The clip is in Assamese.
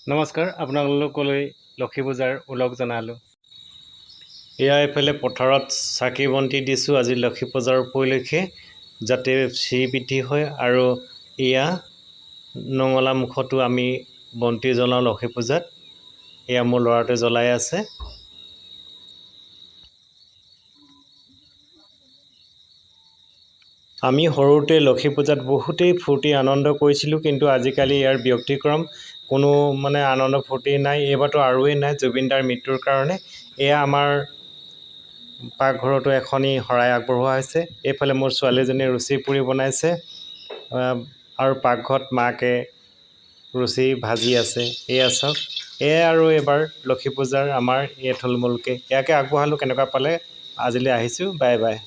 নমস্কাৰ, আপোনালোকলৈ লক্ষী পূজাৰ ওলগ জনালোঁ। এয়া এইফালে পথাৰত চাকি বন্তি দিছোঁ আজি লক্ষী পূজাৰ উপলক্ষে, যাতে শ্ৰীবৃদ্ধি হয়। আৰু এয়া নঙলা মুখতো আমি বন্তি জ্বলাওঁ লক্ষী পূজাত। এয়া মোৰ ল'ৰাটোৱে জ্বলাই আছে। আমি সৰুতে লক্ষী পূজাত বহুতেই ফূৰ্তি আনন্দ কৰিছিলোঁ, কিন্তু আজিকালি ইয়াৰ ব্যতিক্ৰম কোনো আনন্দ ফূৰ্তি নাই। এইবাৰতো আৰুৱেই নাই জুবিন দাৰ মৃত্যুৰ কাৰণে। এয়া আমাৰ পাকঘৰতো এখনি শৰাই আগবঢ়োৱা হৈছে। এইফালে মোৰ ছোৱালীজনীয়ে ৰুচি পুৰি বনাইছে আৰু পাকঘৰত মাকে ৰুচি ভাজি আছে। এয়া চাওক, এয়া আৰু এইবাৰ লক্ষী পূজাৰ আমাৰ থুলমূলকৈ ইয়াকে আগবঢ়ালোঁ। কেনেকুৱা পালে? আজিলৈ আহিছোঁ, বাই বাই।